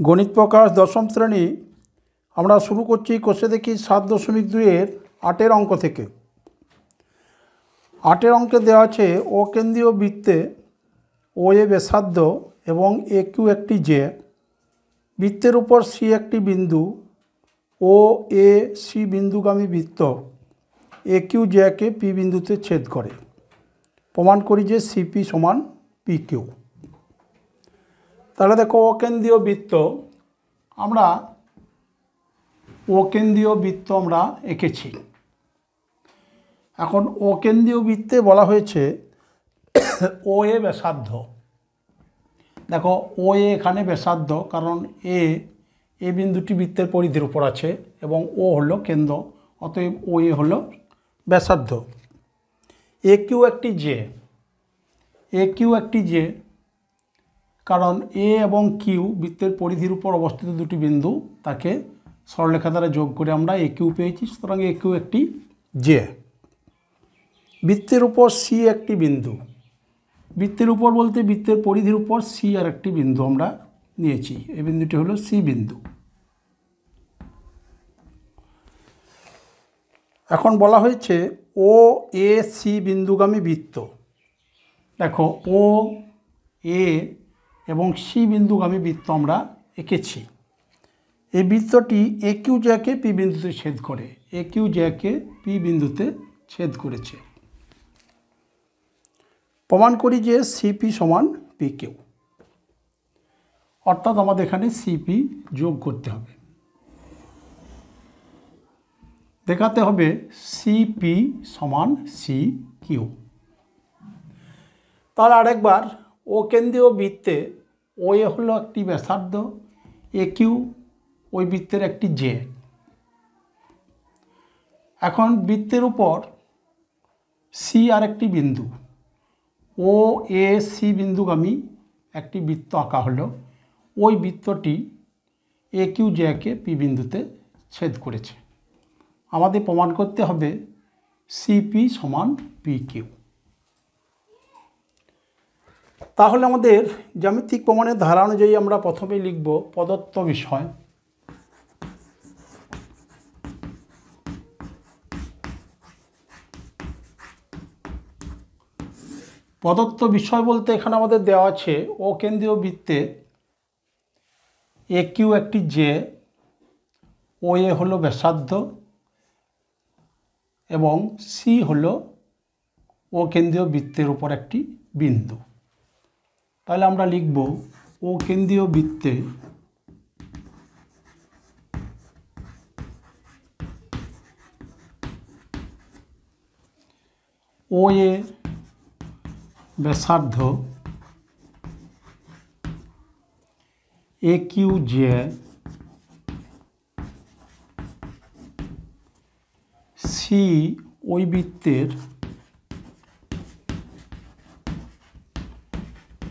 গণিত প্রকাশ দশম শ্রেণী আমরা শুরু করছি কোষে দেখি 7.2-এর 8-এর অঙ্ক থেকে। 8-এর অঙ্কে দেওয়া আছে অকেন্দ্রীয় বৃত্তে ও এ ব্যাসার্ধ এবং এ কিউ একটি জে, বৃত্তের উপর সি একটি বিন্দু, ও এ সি বিন্দুগামী বৃত্ত এ কিউ জেকে পি বিন্দুতে ছেদ করে। প্রমাণ করি যে সিপি সমান পি কিউ। তাহলে দেখো অকেন্দ্রীয় বৃত্ত আমরা এঁকেছি। এখন অকেন্দ্রীয় বৃত্তে বলা হয়েছে ও এ ব্যাসার্ধ। দেখো ও এ এখানে ব্যাসার্ধ, কারণ এ বিন্দুটি বৃত্তের পরিধির উপর আছে এবং ও হলো কেন্দ্র, অতএব ও এ হলো ব্যাসার্ধ। এ কিউ একটি জে, কারণ এ এবং কিউ বৃত্তের পরিধির উপর অবস্থিত দুটি বিন্দু, তাকে সরলরেখা দ্বারা যোগ করে আমরা এ কিউ পেয়েছি, সুতরাং এ কিউ একটি জে। বৃত্তের উপর সি একটি বিন্দু, বৃত্তের উপর বলতে বৃত্তের পরিধির উপর সি আর একটি বিন্দু আমরা নিয়েছি, এই বিন্দুটি হলো সি বিন্দু। এখন বলা হয়েছে ও এ সি বিন্দুগামী বৃত্ত। দেখো ও এ এবং সি বিন্দুগামী বৃত্ত আমরা এঁকেছি। এই বৃত্তটি এ কিউ জেকে পি বিন্দুতে ছেদ করে, এ কিউ জেকে পি বিন্দুতে ছেদ করেছে। প্রমাণ করি যে সিপি সমান পি কিউ, অর্থাৎ আমাদের এখানে সিপি যোগ করতে হবে। দেখাতে হবে সিপি সমান সি কিউ। তাহলে আরেকবার, ও কেন্দ্রীয় বৃত্তে ও এ হলো একটি ব্যাসার্ধ, এ কিউ ওই বৃত্তের একটি জে। এখন বৃত্তের উপর সি আর একটি বিন্দু, ও এ সি বিন্দুগামী একটি বৃত্ত আঁকা হলো। ওই বৃত্তটি এ কিউ জেকে পি বিন্দুতে ছেদ করেছে। আমাদের প্রমাণ করতে হবে সিপি সমান পি কিউ। তাহলে আমাদের জ্যামিতিক প্রমাণের ধারা অনুযায়ী আমরা প্রথমে লিখব প্রদত্ত বিষয়। প্রদত্ত বিষয় বলতে এখানে আমাদের দেওয়া আছে ও কেন্দ্রীয় বৃত্তে এ কিউ একটি জে, ও এ হলো ব্যাসার্ধ এবং সি হলো ও কেন্দ্রীয় বৃত্তের উপর একটি বিন্দু। তাহলে আমরা লিখব ও কেন্দ্রীয় বৃত্তে ও এ ব্যাসার্ধ, এ কিউ জে, সি ওই বৃত্তের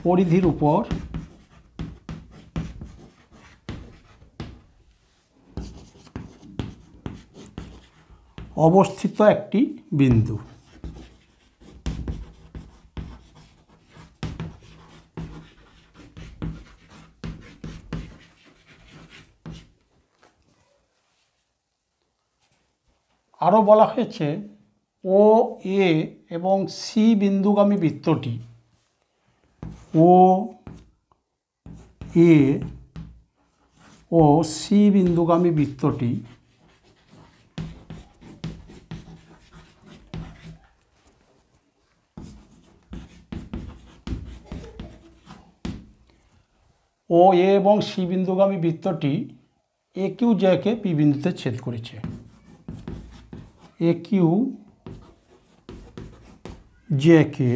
পরিধির উপর অবস্থিত একটি বিন্দু। আরও বলা হয়েছে ও এ এবং সি বিন্দুগামী বৃত্তটি, ও এ ও সি বিন্দুগামী বৃত্তটি ও এ এবং সি বিন্দুগামী বৃত্তটি এ কিউ জেকে পি বিন্দুতে ছেদ করেছে, এ কিউ জেকে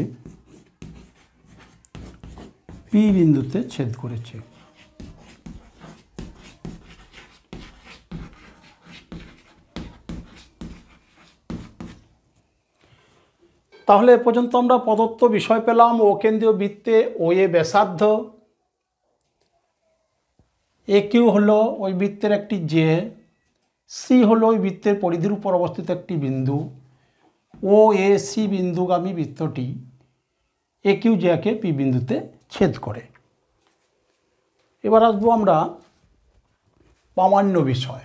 পি বিন্দুতে ছেদ করেছে। তাহলে এ পর্যন্ত আমরা প্রদত্ত বিষয় পেলাম ও কেন্দ্রীয় বৃত্তে ও এ ব্যাসার্ধ, এ কিউ হলো ওই বৃত্তের একটি জে, সি হলো ওই বৃত্তের পরিধির উপর অবস্থিত একটি বিন্দু, ও এ সি বিন্দুগামী বৃত্তটি এ কিউ জেকে পি বিন্দুতে ছেদ করে। এবার আসবো আমরা প্রামাণ্য বিষয়।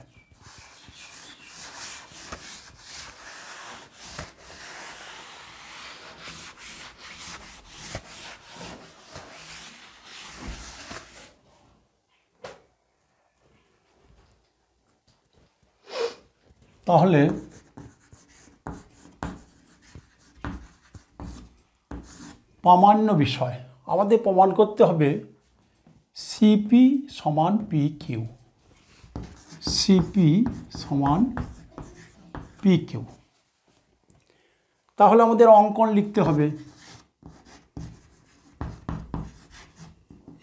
তাহলে প্রামাণ্য বিষয় আমাদের প্রমাণ করতে হবে সিপি সমান পি কিউ, সিপি সমান পি কিউ। তাহলে আমাদের অঙ্কন লিখতে হবে।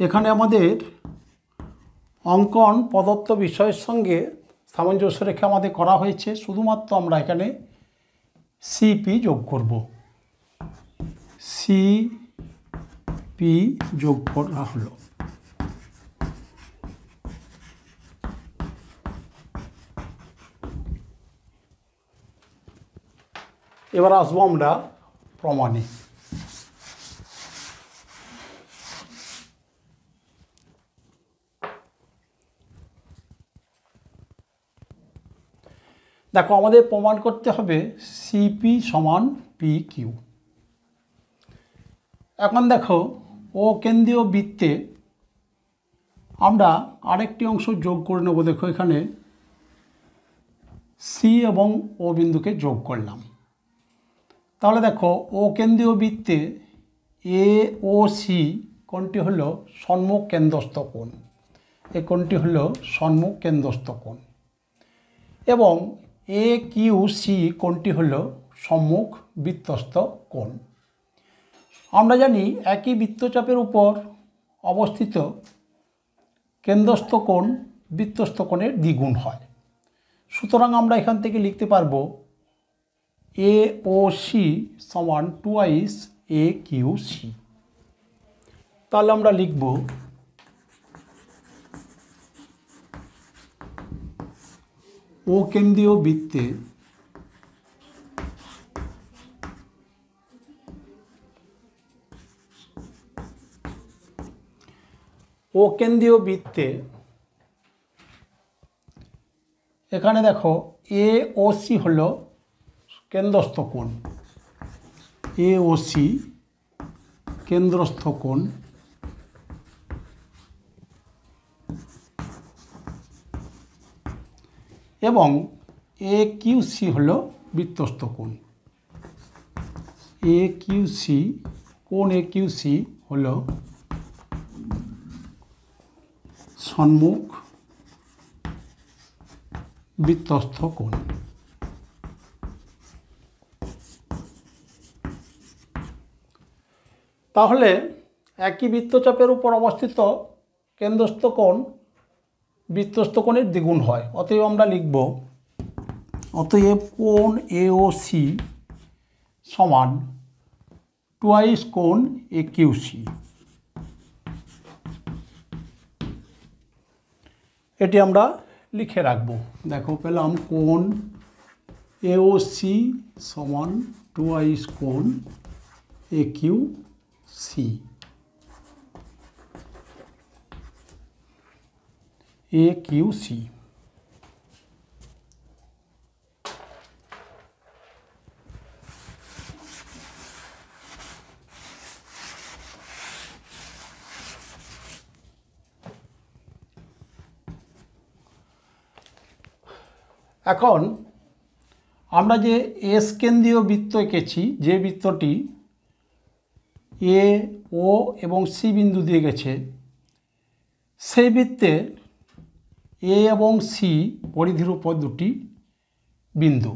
এখানে আমাদের অঙ্কন প্রদত্ত বিষয়ের সঙ্গে সামঞ্জস্য রেখে আমাদের করা হয়েছে, শুধুমাত্র আমরা এখানে সিপি যোগ করব। সিপি যোগ করা হলো। এবার আসবো আমরা প্রমাণে। দেখো আমাদের প্রমাণ করতে হবে সিপি সমান পি কিউ। এখন দেখো ও কেন্দ্রীয় বৃত্তে আমরা আরেকটি অংশ যোগ করে নেব। দেখো এখানে সি এবং ও বিন্দুকে যোগ করলাম। তাহলে দেখো ও কেন্দ্রীয় বৃত্তে এ ও সি কোণটি হলো সম্মুখ কেন্দ্রস্থ কোণ, এই কোণটি হলো সম্মুখ কেন্দ্রস্থ কোণ, এবং এ কিউ সি কোণটি হলো সম্মুখ বৃত্তস্থ কোণ। আমরা জানি একই বৃত্তচাপের উপর অবস্থিত কেন্দ্রস্থ কোণ বৃত্তস্থ কোণের দ্বিগুণ হয়। সুতরাং আমরা এখান থেকে লিখতে পারবো এ ও সি সমান টুয়াইস এ কিউ সি। তাহলে আমরা লিখব ও কেন্দ্রীয় বৃত্তে এখানে দেখো এ ও সি হলো কেন্দ্রস্থ কোণ, এ ও সি কেন্দ্রস্থ কোণ, এবং এ কিউ সি হলো বৃত্তস্থ কোণ। এ কিউ সি কোণ এ কিউ সি হলো সম্মুখ বৃত্তস্থ কোণ। তাহলে একই বৃত্তচাপের উপর অবস্থিত কেন্দ্রস্থ কোণ বৃত্তস্থ কোণের দ্বিগুণ হয়। অতএব আমরা লিখব অতএব কোণ এ ও সি সমান টুয়াইস কোণ এ কিউ সি। এটি আমরা লিখে রাখব। দেখো পেলাম কোণ এ ও সি সমান টুয়াইস কোণ এ কিউ সি। এ কিউ সি। এখন আমরা যে এস কেন্দ্রীয় বৃত্ত এঁকেছি, যে বৃত্তটি এ ও এবং সি বিন্দু দিয়ে গেছে, সেই বৃত্তের এ এবং সি পরিধির উপর দুটি বিন্দু।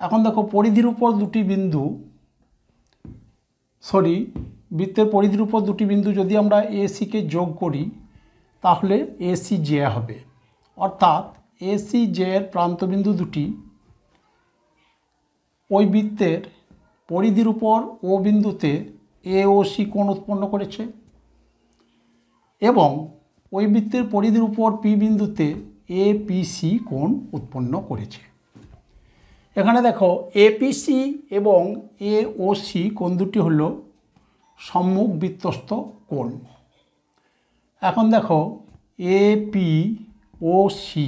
এখন দেখো পরিধির উপর দুটি বিন্দু, বৃত্তের পরিধির উপর দুটি বিন্দু যদি আমরা এ সিকে যোগ করি তাহলে এ সি জে হবে। অর্থাৎ এ সি জে এর প্রান্তবিন্দু দুটি ওই বৃত্তের পরিধির উপর ও বিন্দুতে এ ও সি কোণ উৎপন্ন করেছে, এবং ওই বৃত্তের পরিধির উপর পি বিন্দুতে এ পি সি কোণ উৎপন্ন করেছে। এখানে দেখো এপিসি এবং এ ও সি কোণ দুটি হলো সম্মুখ বৃত্তস্থ কোণ। এখন দেখো এ পি ও সি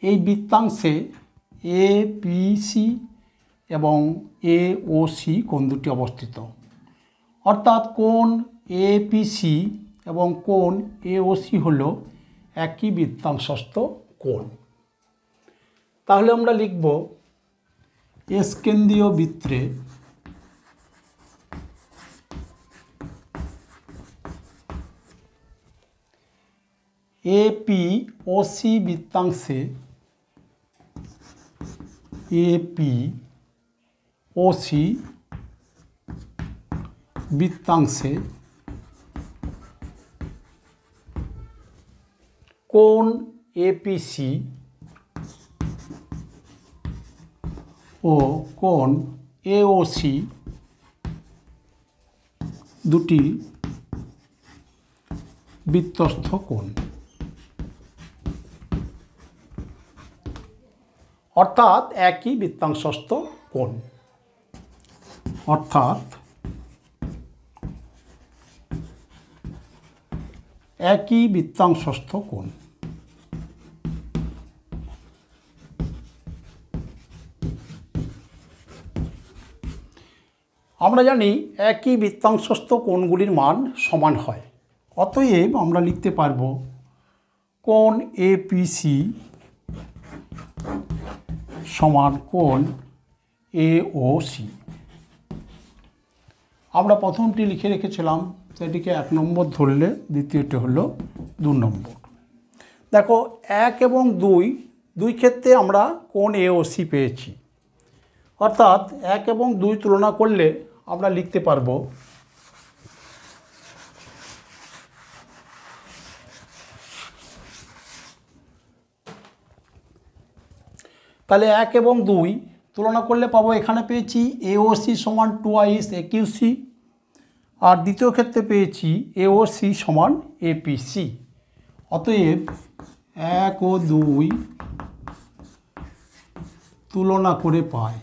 এই বৃত্তাংশে এ পি সি এবং এ ও সি কোণ দুটি অবস্থিত, অর্থাৎ কোণ এ পি সি এবং কোণ এ ও সি হল একই বৃত্তাংশস্থ কোণ। তাহলে আমরা লিখব এসকেন্দ্রীয় বৃত্তে এপি ও সি বৃত্তাংশে এপি ও সি বৃত্তাংশে কোণ এপিসি ও কোণ এওসি দুটি বৃত্তস্থ কোণ, অর্থাৎ একই বৃত্তাংশস্থ কোণ, অর্থাৎ একই বৃত্তাংশস্থ কোণ। আমরা জানি একই বৃত্তাংশস্থ কোণগুলির মান সমান হয়, অতএব আমরা লিখতে পারব কোণ এপিসি সমান কোণ এওসি। আমরা প্রথমটি লিখে রেখেছিলাম, সেটিকে 1 নম্বর ধরলে দ্বিতীয়টি হলো 2 নম্বর। দেখো 1 এবং 2 ক্ষেত্রে আমরা কোণ এওসি পেয়েছি, অর্থাৎ 1 এবং 2 তুলনা করলে আমরা লিখতে পারবো তাহলে 1 এবং 2 তুলনা করলে পাবো, এখানে পেয়েছি এওসি সমান 2 একিউসি, আর দ্বিতীয় ক্ষেত্রে পেয়েছি এওসি সমান এপিসি। অতএব 1 ও 2 তুলনা করে পাই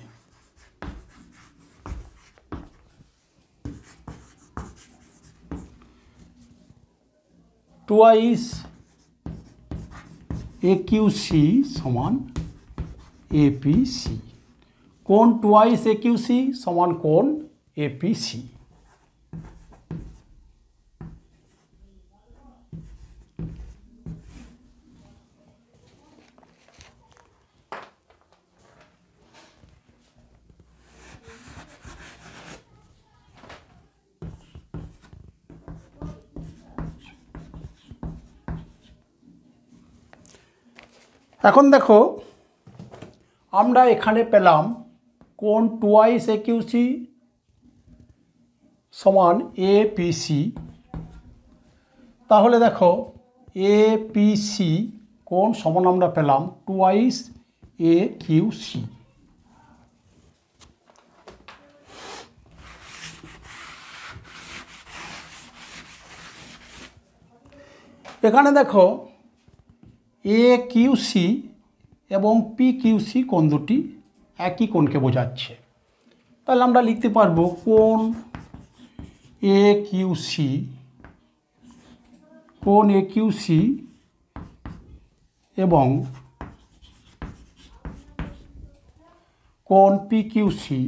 2 একিউসি সমান এপিসি। কোণ 2 একিউসি সমান কোণ এপিসি। এখন দেখো আমরা এখানে পেলাম কোণ 2 একিউসি সমান এপিসি। তাহলে দেখো এপিসি কোণ সমান আমরা পেলাম 2 একিউসি। এখানে দেখো এ কিউসি এবং পি কিউসি কোণ দুটি একই কোণকে বোঝাচ্ছে, তাহলে আমরা লিখতে পারবো কোণ এ কিউসি এবং কোণ পি কিউসি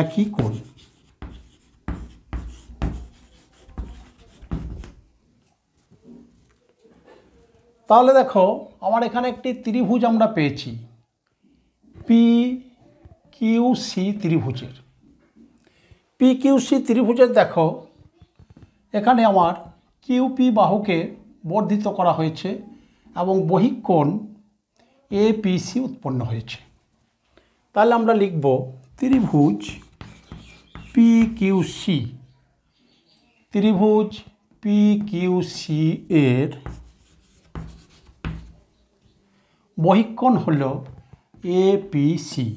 একই কোণ। তাহলে দেখো আমার এখানে একটি ত্রিভুজ আমরা পেয়েছি, পি কিউসি ত্রিভুজের। পি কিউসি ত্রিভুজের দেখো এখানে আমার কিউপি বাহুকে বর্ধিত করা হয়েছে এবং বহিঃকোণ এপিসি উৎপন্ন হয়েছে। তাহলে আমরা লিখব ত্রিভুজ পি কিউসি, ত্রিভুজ পি কিউসি এর বহিঃকোণ হল এপিসি।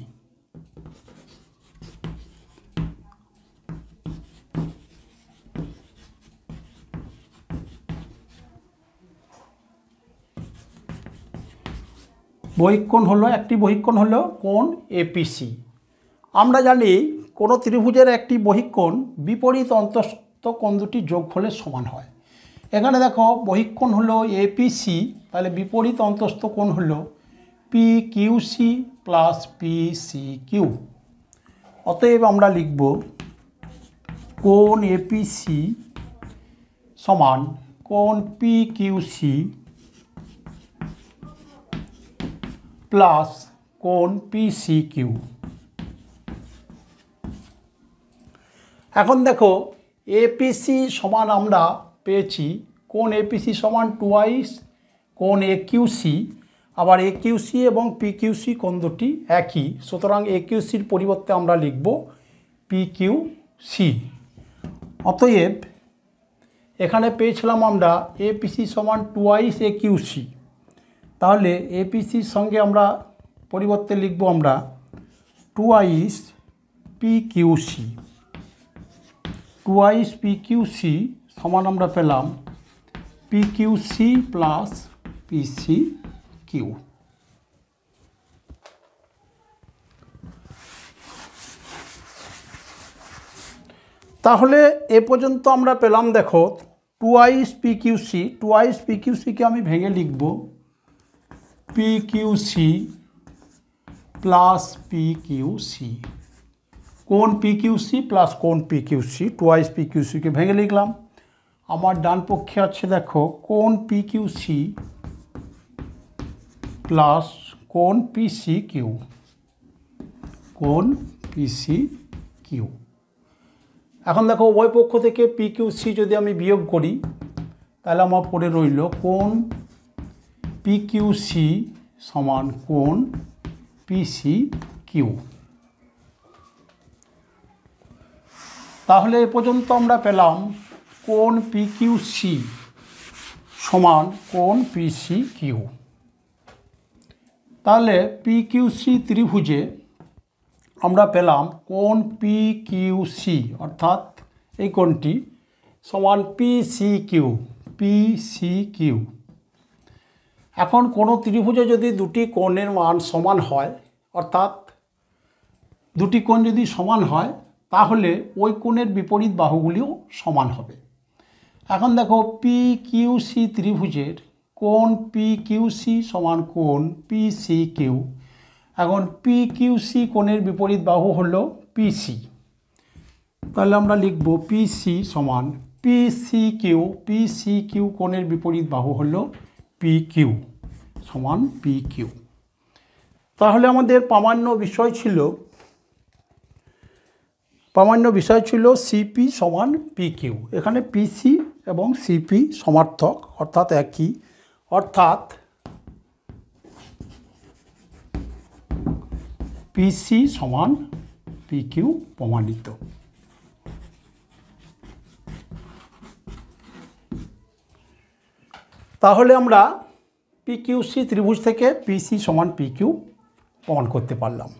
বহিঃকোণ হলো একটি বহিঃকোণ হলো কোণ এপিসি। আমরা জানি কোনো ত্রিভুজের একটি বহিঃকোণ বিপরীত অন্তঃস্থ কোণ দুটি যোগ হলে সমান হয়। এখানে দেখো বহিঃকোণ হলো এপিসি, তাহলে বিপরীত অন্তস্থ কোণ হলো P Q C plus P C Q. অতএব আমরা লিখব কোণ এপিসি সমান কোণ পি কিউ সি প্লাস কোণ পি সি কিউ। এখন দেখো এপিসি সমান আমরা পেয়েছি কোণ এপিসি সমান 2i কোণ এ কিউ সি, আবার এ কিউ সি এবং পি কিউ সি কোণ দুটি একই, সুতরাং এ কিউ সির পরিবর্তে আমরা লিখব পি কিউ সি। অতএব এখানে পেয়েছিলাম আমরা এপিসি সমান 2i এ কিউ সি, তাহলে এপিসির সঙ্গে আমরা পরিবর্তে লিখব আমরা 2i P Q C. 2i P Q C সমান আমরা পেলাম P Q C plus P C Q. তাহলে এ পর্যন্ত আমরা পেলাম দেখো 2i P Q C. 2i P Q সিকে আমি ভেঙে লিখব P Q C plus P Q C, কোণ পি কিউ সি প্লাস কোণ P Q C. 2i P Q সিকে ভেঙে লিখলাম। আমার ডান পক্ষে আছে দেখো কোণ পি কিউ সি প্লাস কোণ পি সি কিউ, কোণ পি সি কিউ। এখন দেখো উভয় পক্ষ থেকে পি কিউ সি যদি আমি বিয়োগ করি তাহলে আমার পড়ে রইল কোণ পি কিউ সি সমান কোণ পি সি কিউ। তাহলে এ পর্যন্ত আমরা পেলাম কোণ পি কিউ সি সমান কোণ পি সি কিউ। তাহলে পি কিউ সি ত্রিভুজে আমরা পেলাম কোণ পি কিউ সি অর্থাৎ এই কোণটি সমান P C Q, P C Q. এখন কোনো ত্রিভুজে যদি দুটি কোণের মান সমান হয়, অর্থাৎ দুটি কোণ যদি সমান হয় তাহলে ওই কোণের বিপরীত বাহুগুলিও সমান হবে। এখন দেখো পি কিউ সি ত্রিভুজের কোণ পি কিউ সি সমান কোণ পি সি কিউ। এখন পি কিউ সি কোণের বিপরীত বাহু হলো পি সি, তাহলে আমরা লিখব পি সি সমান P C Q. P C Q কোণের বিপরীত বাহু হলো পি কিউ সমান পি কিউ। তাহলে আমাদের প্রামাণ্য বিষয় ছিল সিপি সমান পি কিউ। এখানে পিসি এবং সিপি সমার্থক অর্থাৎ একই, অর্থাৎ পিসি সমান পি কিউ প্রমাণিত। তাহলে আমরা পি কিউ সি ত্রিভুজ থেকে পিসি সমান পি কিউ প্রমাণ করতে পারলাম।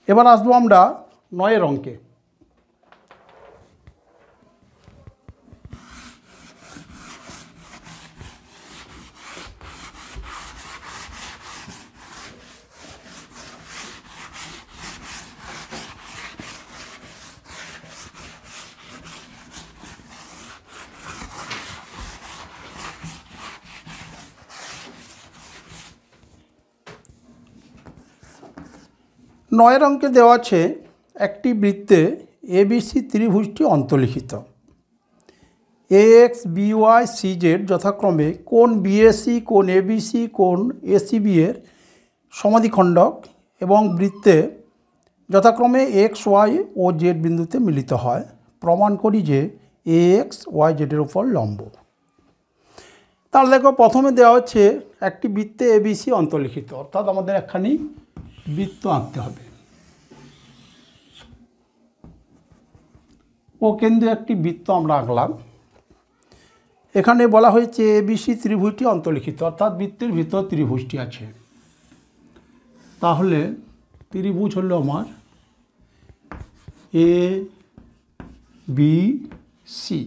এবার আসবো আমরা 9 অঙ্কে। নয়ের অঙ্কে দেওয়া আছে একটি বৃত্তে এবিসি ত্রিভুজটি অন্তর্লিখিত। এ এক্স বিওয়াই সিজেড যথাক্রমে কোণ বিএসি, কোণ এবিসি, কোণ এসিবি এর সমাধিখণ্ডক এবং বৃত্তে যথাক্রমে এক্স ওয়াই ও জেড বিন্দুতে মিলিত হয়। প্রমাণ করি যে এ এক্স ওয়াই জেডের উপর লম্ব। তাহলে দেখো প্রথমে দেওয়া হচ্ছে একটি বৃত্তে এবিসি অন্তর্লিখিত, অর্থাৎ আমাদের একখানি বৃত্ত আঁকতে হবে। ও কেন্দ্রে একটি বৃত্ত আমরা আঁকলাম। এখানে বলা হয়েছে এবিসি ত্রিভুজটি অন্তর্লিখিত, অর্থাৎ বৃত্তের ভিতর ত্রিভুজটি আছে। তাহলে ত্রিভুজ হলো আমার এ বি সি।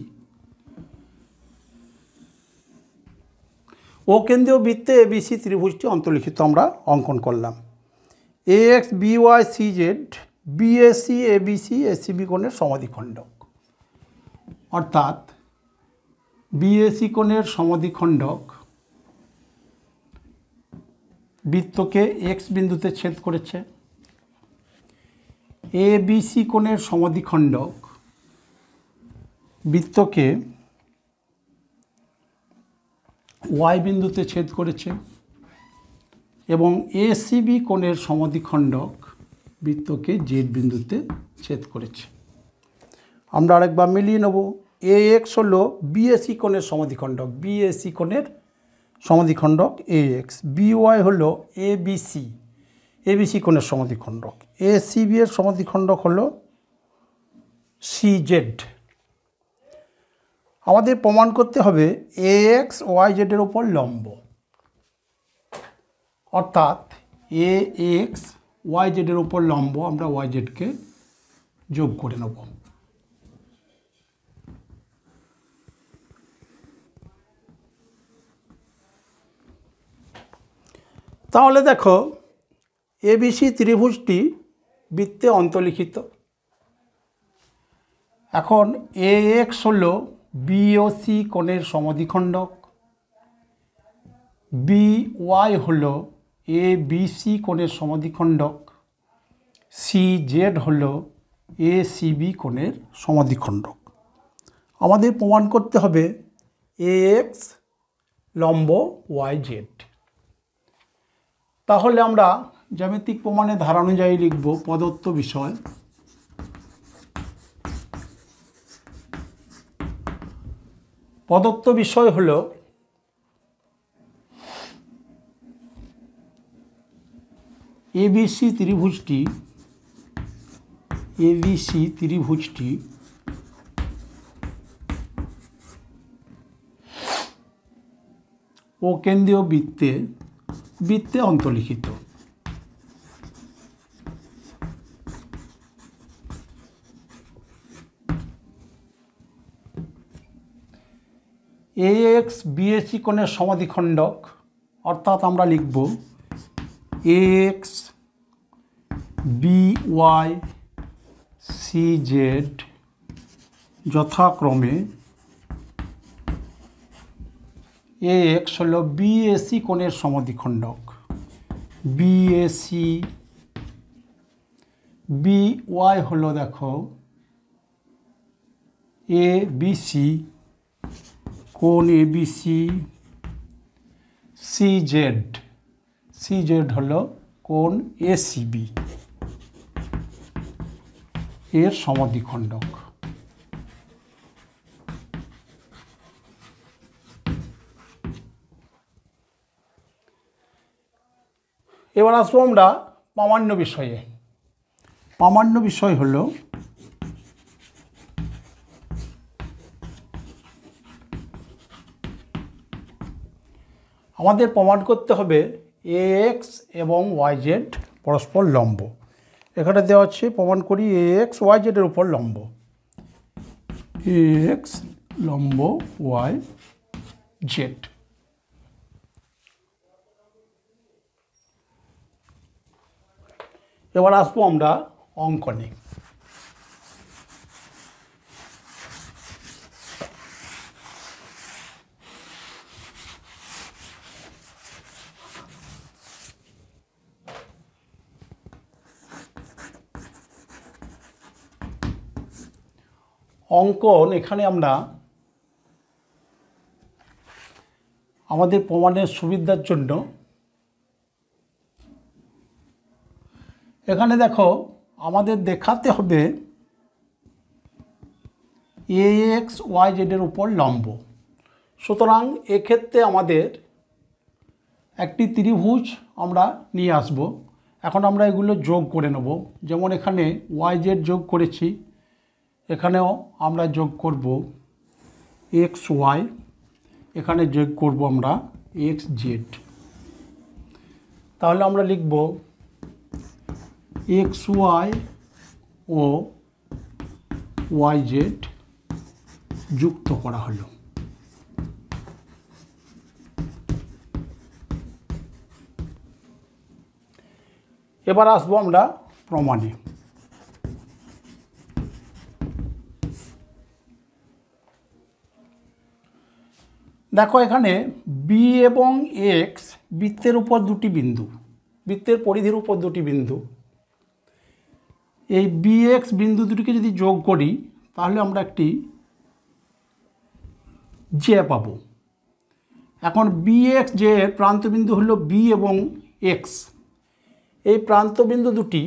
ও কেন্দ্রীয় বৃত্তে এবিসি ত্রিভুজটি অন্তর্লিখিত আমরা অঙ্কন করলাম। A X BY CZ BAC ABC ACB কোণের সমাধিখণ্ডক, অর্থাৎ বিএসি কোণের সমদ্বিখণ্ডক বৃত্তকে এক্স বিন্দুতে ছেদ করেছে। এবিসি কোণের সমদ্বিখণ্ডক বৃত্তকে ওয়াই বিন্দুতে ছেদ করেছে এবং এসিবি কোণের সমদ্বিখণ্ডক বৃত্তকে জেড বিন্দুতে ছেদ করেছে। আমরা আরেকবার মিলিয়ে নেব। এ এক্স হলো বিএসি কোণের সমদ্বিখণ্ডক, বিএসি কোণের সমদ্বিখণ্ডক এ এক্স। বিওয়াই হলো এবিসি, এবিসি কোণের সমদ্বিখণ্ডক। এসিবি এর সমদ্বিখণ্ডক হলো সিজেড। আমাদের প্রমাণ করতে হবে এ এক্স ওয়াই জেডের ওপর লম্ব, অর্থাৎ এ এক্স ওয়াই জেডের ওপর লম্ব। আমরা ওয়াই জেডকে যোগ করে নেব। তাহলে দেখো এবিসি ত্রিভুজটি বৃত্তে অন্তর্লিখিত। এখন এ এক্স হলো বিওসি কোণের সমদ্বিখণ্ডক, বিওয়াই হলো এবিসি কোণের সমদ্বিখণ্ডক, সিজেড হলো এসিবি কোণের সমদ্বিখণ্ডক। আমাদের প্রমাণ করতে হবে এ এক্স লম্ব ওয়াই জেড। তাহলে আমরা জ্যামিতিক প্রমাণের ধারা অনুযায়ী লিখব প্রদত্ত বিষয়। প্রদত্ত বিষয় হলো এবিসি ত্রিভুজটি ও কেন্দ্রীয় বৃত্তে অন্তর্লিখিত। এ এক্স বিএসি কোণের সমদ্বিখণ্ডক, অর্থাৎ আমরা লিখব এ এক্স বিওয়াই সিজেড যথাক্রমে এ এক্স হলো বিএসি কোণের সমদ্বিখণ্ডক, বিএসি। বিওয়াই হলো দেখো এ বিসি কোণ এবিসি, সিজেড হলো কোণ এসিবি এর সমদ্বিখণ্ডক। এবার আসবো আমরা প্রামাণ্য বিষয়ে। প্রামাণ্য বিষয় হলো আমাদের প্রমাণ করতে হবে এ এক্স এবং ওয়াই জেড পরস্পর লম্ব। এখানে দেওয়া আছে, প্রমাণ করি এ এক্স ওয়াই জেডের উপর লম্ব। এ এক্স লম্ব ওয়াই জেড। এবার আসবো আমরা অঙ্কনে। অঙ্কন এখানে আমরা আমাদের প্রমাণের সুবিধার জন্য এখানে দেখো আমাদের দেখাতে হবে এ এক্স ওয়াই জেডের উপর লম্ব। সুতরাং এক্ষেত্রে আমাদের একটি ত্রিভুজ আমরা নিয়ে আসব। এখন আমরা এগুলো যোগ করে নেব। যেমন এখানে ওয়াই জেড যোগ করেছি, এখানেও আমরা যোগ করব এক্স ওয়াই, এখানে যোগ করব আমরা এক্স জেড। তাহলে আমরা লিখব এক্স ওয়াই ও ওয়াই জেড যুক্ত করা হলো। এবার আসবো আমরা প্রমাণে। দেখো এখানে বি এবং এক্স বৃত্তের উপর দুটি বিন্দু, বৃত্তের পরিধির উপর দুটি বিন্দু। এই বি এক্স বিন্দু দুটিকে যদি যোগ করি তাহলে আমরা একটি জে পাবো। এখন বি এক্স জে এর প্রান্তবিন্দু হলো বি এবং এক্স। এই প্রান্তবিন্দু দুটি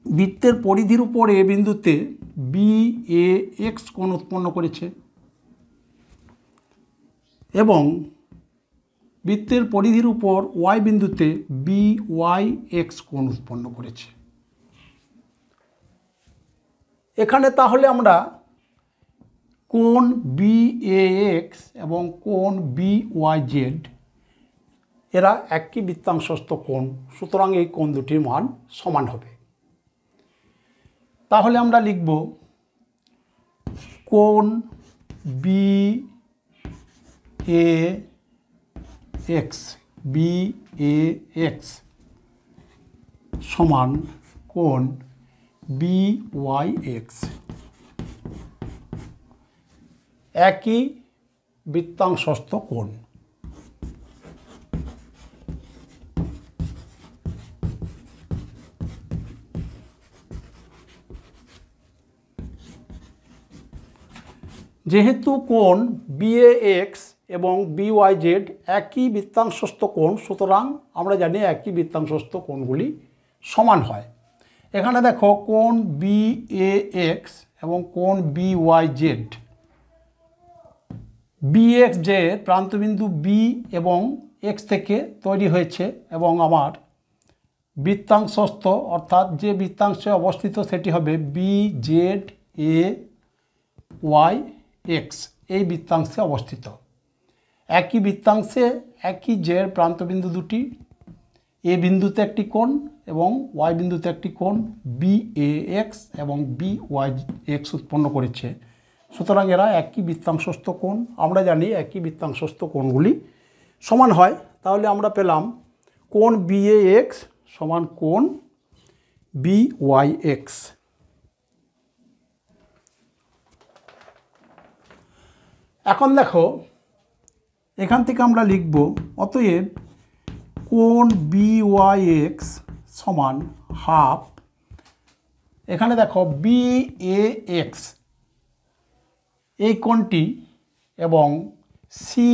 বৃত্তের পরিধির উপর এ বিন্দুতে বি এ এক্স কোণ উৎপন্ন করেছে এবং বৃত্তের পরিধির উপর ওয়াই বিন্দুতে বি ওয়াই এক্স কোণ উৎপন্ন করেছে। এখানে তাহলে আমরা কোণ বি এ এক্স এবং কোণ বি ওয়াই জেড এরা একই বৃত্তাংশস্থ কোণ, সুতরাং এই কোণ দুটির মান সমান হবে। তাহলে আমরা লিখব কোণ B A x, B A x সমান কোণ বি ওয়াই এক্স, একই বৃত্তাংশস্থ কোণ। যেহেতু কোণ বিএএক্স এবং বিওয়াইজেড একই বৃত্তাংশস্থ কোণ, সুতরাং আমরা জানি একই বৃত্তাংশস্থ কোণগুলি সমান হয়। এখানে দেখো কোণ বিএএক্স এবং কোণ বিওয়াইজেড, বিএক্স যে প্রান্তবিন্দু বি এবং এক্স থেকে তৈরি হয়েছে এবং আমার বৃত্তাংশস্থ অর্থাৎ যে বৃত্তাংশে অবস্থিত সেটি হবে B Z A Y x, এই বৃত্তাংশে অবস্থিত। একই বৃত্তাংশে একই জের প্রান্তবিন্দু দুটি এ বিন্দুতে একটি কোণ এবং ওয়াই বিন্দুতে একটি কোণ বি এ এক্স এবং বি ওয়াই এক্স উৎপন্ন করেছে, সুতরাং এরা একই বৃত্তাংশস্থ কোণ। আমরা জানি একই বৃত্তাংশস্থ কোণগুলি সমান হয়। তাহলে আমরা পেলাম কোণ বি এ এক্স সমান কোণ বি ওয়াই এক্স। এখন দেখো এখান থেকে আমরা লিখব অতএব কোণ বি ওয়াই এক্স সমান হাফ, এখানে দেখো বি এ এক্স এই কোণটি এবং সি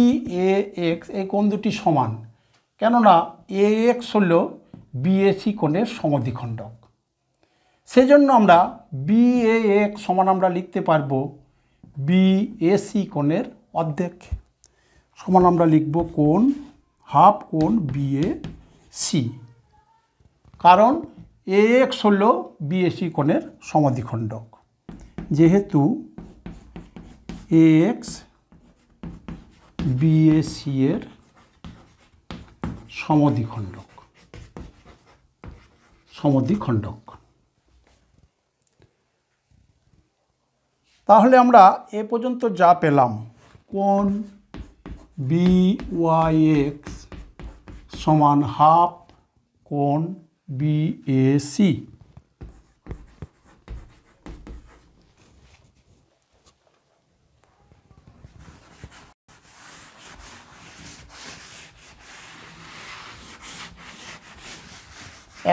এ এক্স এই কোণ দুটি সমান, কেননা এ এক্স হল বিএসি কোণের সমদ্বিখণ্ডক। সেজন্য আমরা বি এ এক্স সমান আমরা লিখতে পারবো বিএসি কোণের অর্ধেক, সমান আমরা লিখব কোণ হাফ কোণ বিএসি, কারণ এ এক্স হল বিএসি কোণের সমদ্বিখণ্ডক। যেহেতু এ এক্স বিএসি এর সমদ্বিখণ্ডক, তাহলে আমরা এ পর্যন্ত যা পেলাম কোণ বি ওয়াই এক্স সমান হাফ কোণ বিএসি।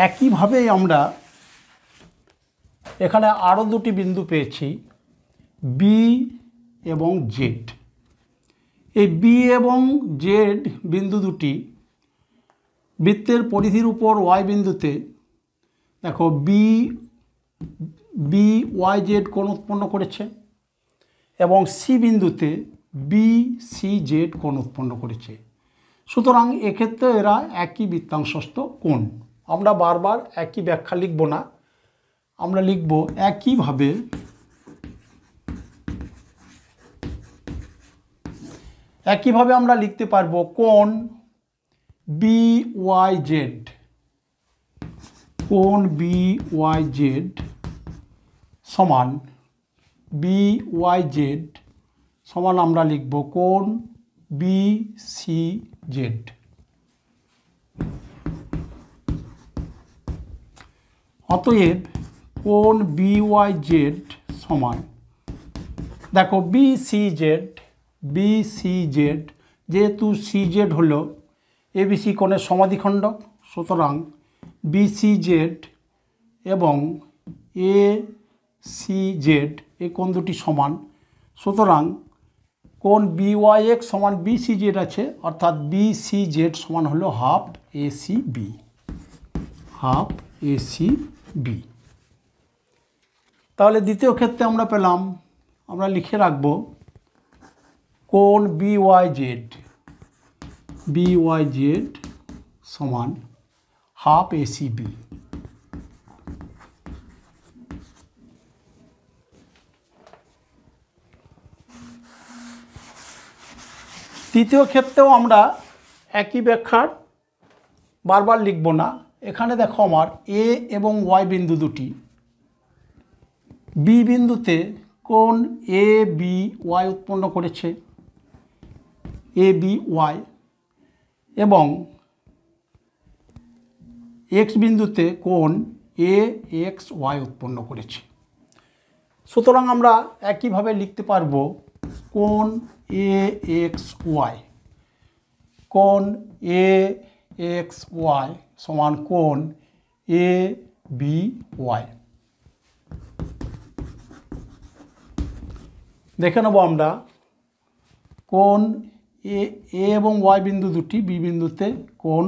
একইভাবেই আমরা এখানে আরও দুটি বিন্দু পেয়েছি বি এবং জেড। এই বি এবং জেড বিন্দু দুটি বৃত্তের পরিধির উপর ওয়াই বিন্দুতে দেখো বি ওয়াই জেড কোণ উৎপন্ন করেছে এবং সি বিন্দুতে বি সি জেড কোণ উৎপন্ন করেছে, সুতরাং এক্ষেত্রে এরা একই বৃত্তাংশস্থ কোণ। আমরা বারবার একই ব্যাখ্যা লিখব না, আমরা লিখব একইভাবে আমরা লিখতে পারবো কোণ বি ওয়াই জেড, কোণ বি ওয়াই জেড সমান বি ওয়াই জেড সমান আমরা লিখব কোণ বি সি জেড। অতএব কোণ বি ওয়াই জেড সমান, দেখো বি সি জেড BCZ, যেহেতু CZ হলো ABC কোণের সমাধিখণ্ডক, সুতরাং BCZ এবং ACZ এই কোণ দুটি সমান, সুতরাং কোণ BYX সমান BCZ আছে, অর্থাৎ BCZ সমান হলো হাফ ACB, হাফ ACB। তাহলে দ্বিতীয় ক্ষেত্রে আমরা পেলাম, আমরা লিখে রাখব কোণ BYZ সমান হাফ ACB। তৃতীয় ক্ষেত্রেও আমরা একই ব্যাখ্যার বারবার লিখব না। এখানে দেখো আমার A এবং Y বিন্দু দুটি, B বিন্দুতে কোণ ABY উৎপন্ন করেছে, ABY, এবং X বিন্দুতে কোণ AXY উৎপন্ন করেছে। সুতরাং আমরা একইভাবে লিখতে পারবো কোণ AXY, কোণ AXY সমান কোণ ABY। দেখে নেব আমরা কোণ A এবং Y বিন্দু দুটি B বিন্দুতে কোণ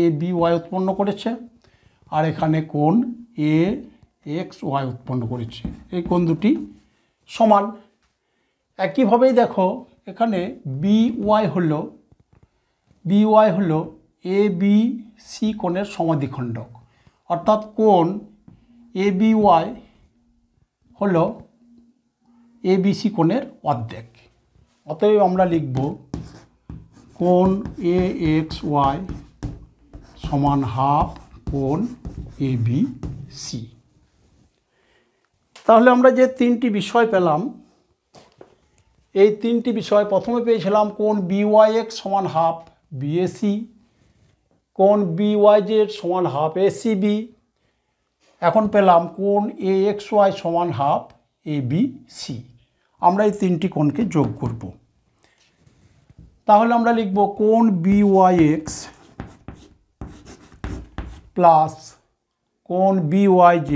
ABY উৎপন্ন করেছে, আর এখানে কোণ AXY উৎপন্ন করেছে। এই কোণ দুটি সমান। একইভাবেই দেখো এখানে BY হলো ABC কোণের সমাধিখণ্ডক, অর্থাৎ কোণ ABY হলো ABC কোণের অর্ধেক। অতএব আমরা লিখব কোণ AXY সমান হাফ কোণ ABC। তাহলে আমরা যে তিনটি বিষয় পেলাম, এই তিনটি বিষয় প্রথমে পেয়েছিলাম কোণ BYX সমান হাফ BAC, কোণ BYZ সমান হাফ ACB, এখন পেলাম কোণ AXY সমান হাফ ABC। আমরা এই তিনটি কোণকে যোগ করব। তাহলে আমরা লিখব কোণ BYX প্লাস কোণ BYZ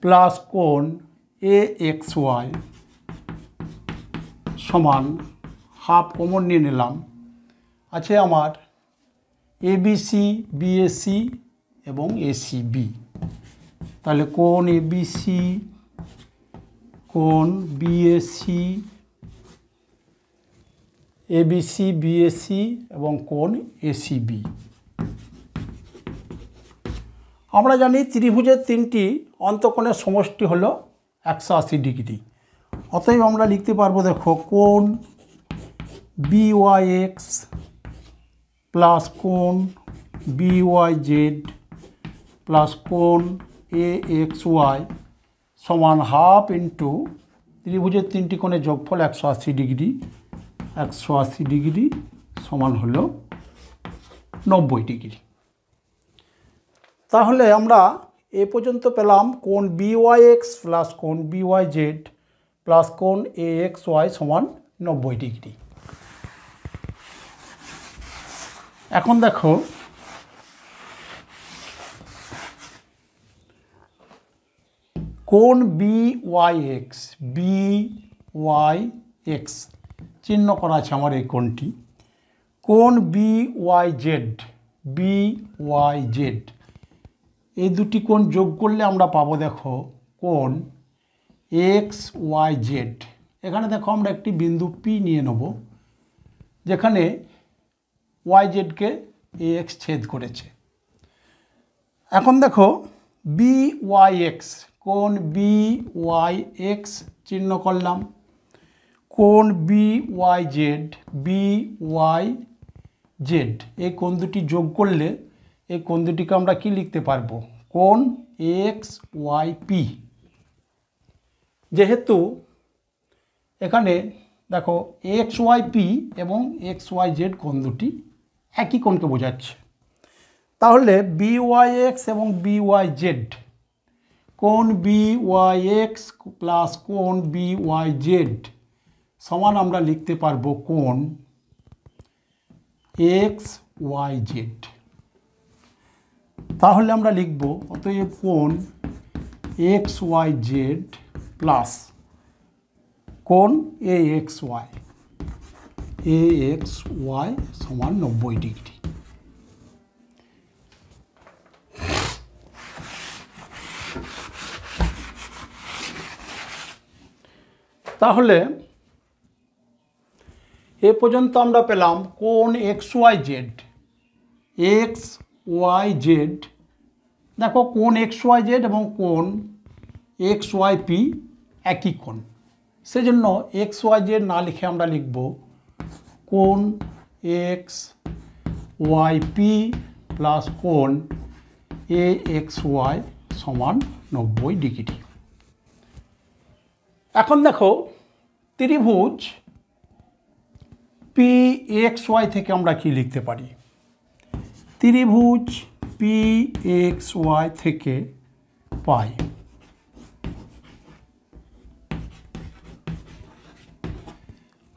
প্লাস কোণ AXY সমান হাফ কমন নিয়ে নিলাম, আছে আমার ABC, BAC এবং ACB। তাহলে কোণ ABC, কোণ BAC, ABC, BAC এবং কোণ ACB। আমরা জানি ত্রিভুজের তিনটি অন্তঃকোণের সমষ্টি হলো 180 ডিগ্রি। অতএব আমরা লিখতে পারবো, দেখো কোণ BYX প্লাস কোণ BYZ প্লাস কোণ AXY সমান হাফ ইন্টু ত্রিভুজের তিনটি কোণের যোগফল 180 ডিগ্রি, 180 ডিগ্রি সমান হলো 90 ডিগ্রি। তাহলে আমরা এ পর্যন্ত পেলাম কোণ BYX প্লাস কোণ BYZ প্লাস কোণ AXY সমান 90 ডিগ্রি। এখন দেখো কোণ BYX চিহ্ন করা আছে আমার এই কোণটি, কোণ BYZ এই দুটি কোণ যোগ করলে আমরা পাবো, দেখো কোণ XYZ। এখানে দেখো আমরা একটি বিন্দু P নিয়ে নেব, যেখানে YZ-কে AX ছেদ করেছে। এখন দেখো BYX, কোণ BYX চিহ্ন করলাম, কোণ BYZ এই কোণ দুটি যোগ করলে এই কোণ দুটিকে আমরা কি লিখতে পারবো, কোণ XYP। যেহেতু এখানে দেখো XYP এবং XYZ কোণ দুটি একই কোণকে বোঝাচ্ছে, তাহলে BYX এবং BYZ কোণ বি ওয়াই এক্স প্লাস কোণ বি ওয়াই জেড সমান আমরা লিখতে পারবো কোণ এক্স ওয়াই জেড। তাহলে আমরা লিখব অতএব কোণ এক্স ওয়াই জেড প্লাস কোণ এ এক্স ওয়াই সমান 90 ডিগ্রি। তাহলে এ পর্যন্ত আমরা পেলাম কোণ এক্স ওয়াই জেড। দেখো কোণ এক্স ওয়াই জেড এবং কোণ এক্স ওয়াই পি একই কোণ, সেজন্য এক্স ওয়াই জেড না লিখে আমরা লিখব কোণ এক্স ওয়াই পি প্লাস কোণ এ এক্স ওয়াই সমান 90 ডিগ্রি। এখন দেখো ত্রিভুজ পি এক্স ওয়াই থেকে আমরা কি লিখতে পারি? ত্রিভুজ পি এক্স ওয়াই থেকে পাই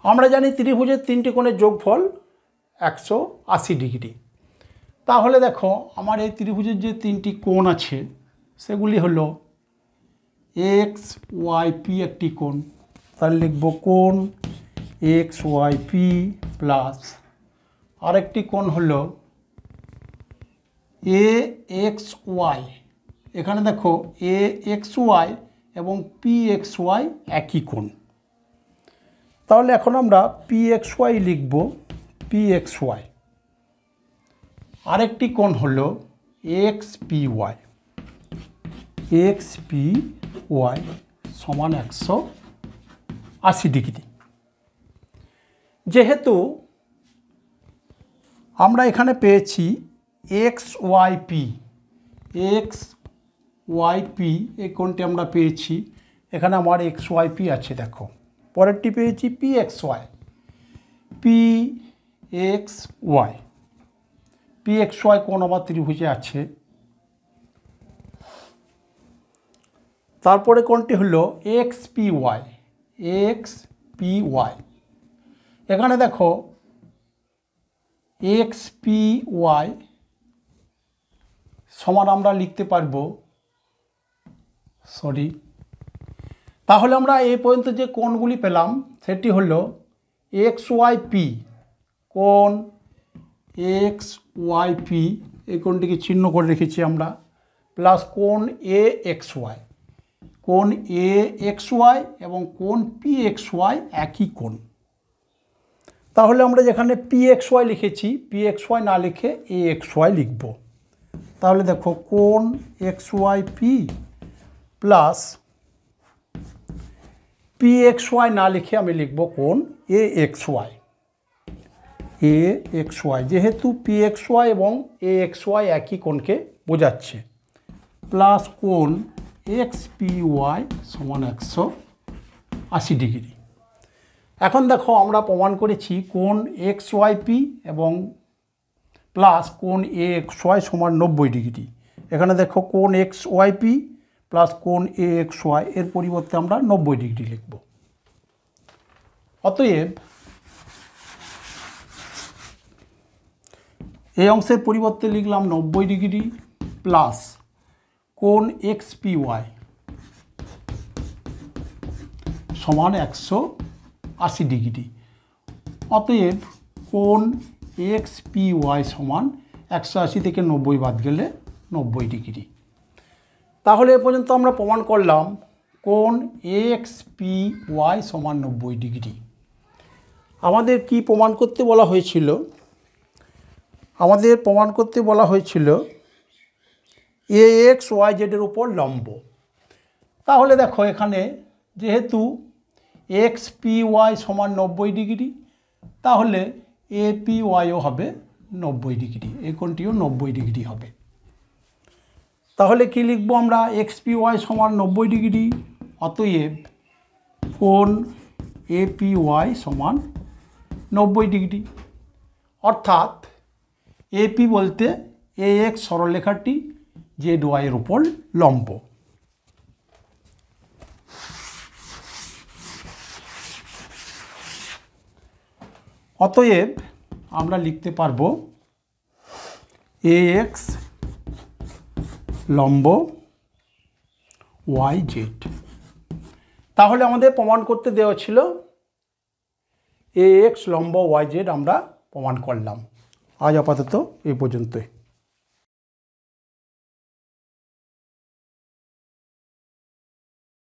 আমরা জানি ত্রিভুজের তিনটি কোণের যোগফল 180 ডিগ্রি। তাহলে দেখো আমার এই ত্রিভুজের যে তিনটি কোণ আছে সেগুলি হলো এক্স ওয়াই পি একটি কোণ, তাহলে লিখব কোণ এক্স ওয়াই পি প্লাস আরেকটি কোণ হলো এ এক্স ওয়াই। এখানে দেখো এ এক্স ওয়াই এবং পি এক্স ওয়াই একই কোণ, তাহলে এখন আমরা পি এক্স ওয়াই লিখব পি এক্স ওয়াই। আরেকটি কোণ হলো এক্স পি ওয়াই সমান 180 ডিগ্রি। যেহেতু আমরা এখানে পেয়েছি এক্স ওয়াই পি এই কোণটি আমরা পেয়েছি, এখানে আমার এক্স ওয়াই পি আছে। দেখো পরেরটি পেয়েছি পি এক্স ওয়াই কোণ আমার ত্রিভুজে আছে। তারপরে কোণটি হলো এক্স পি ওয়াই। এখানে দেখো এক্স পি ওয়াই সমান আমরা লিখতে পারবো তাহলে আমরা এই পর্যন্ত যে কোণগুলি পেলাম সেটি হলো এক্স ওয়াই পি, কোণ এক্স ওয়াই পি এই কোণটিকে চিহ্ন করে রেখেছি আমরা, প্লাস কোণ এ এক্স ওয়াই এবং কোণ পি এক্স ওয়াই একই কোণ। তাহলে আমরা যেখানে পি এক্স ওয়াই লিখেছি পি এক্স ওয়াই না লিখে এ এক্স ওয়াই লিখব। তাহলে দেখো কোণ X Y P plus P X Y না লিখে আমি লিখব কোণ এ এক্স ওয়াই, যেহেতু পি এক্স ওয়াই এবং এ এক্স ওয়াই একই কোণকে বোঝাচ্ছে, প্লাস কোণ এক্স পি ওয়াই সমান 180 ডিগ্রি। এখন দেখো আমরা প্রমাণ করেছি কোণ এক্স ওয়াই পি এবং প্লাস কোণ এ এক্স ওয়াই সমান 90 ডিগ্রি। এখানে দেখো কোণ এক্স ওয়াই পি প্লাস কোণ এ এক্স ওয়াই এর পরিবর্তে আমরা 90 ডিগ্রি লিখব। অতএব এই অংশের পরিবর্তে লিখলাম 90 ডিগ্রি প্লাস কোণ এক্স পি ওয়াই সমান 180 ডিগ্রি। অতএব কোণ এক্স পি ওয়াই সমান 180 থেকে 90 বাদ গেলে 90 ডিগ্রি। তাহলে এ পর্যন্ত আমরা প্রমাণ করলাম কোণ এক্স পি ওয়াই সমান 90 ডিগ্রি। আমাদের কি প্রমাণ করতে বলা হয়েছিল? আমাদের প্রমাণ করতে বলা হয়েছিল এ এক্স ওয়াই জেডের উপর লম্ব। তাহলে দেখো এখানে যেহেতু এক্স পি ওয়াই সমান 90 ডিগ্রি, তাহলে এ পি ওয়াইও হবে 90 ডিগ্রি, এই কোণটিও 90 ডিগ্রি হবে। তাহলে কি লিখব আমরা? এক্স পি ওয়াই সমান 90 ডিগ্রি, অতএব কোণ এ পি ওয়াই সমান 90 ডিগ্রি। অর্থাৎ এপি বলতে এ এক্স সরলরেখাটি জেড ওয়াইয়ের উপর লম্ব। অতএব আমরা লিখতে পারবো AX লম্ব YZ। তাহলে আমাদের প্রমাণ করতে দেওয়া ছিল AX লম্ব YZ, আমরা প্রমাণ করলাম। আজ আপাতত এই পর্যন্তই।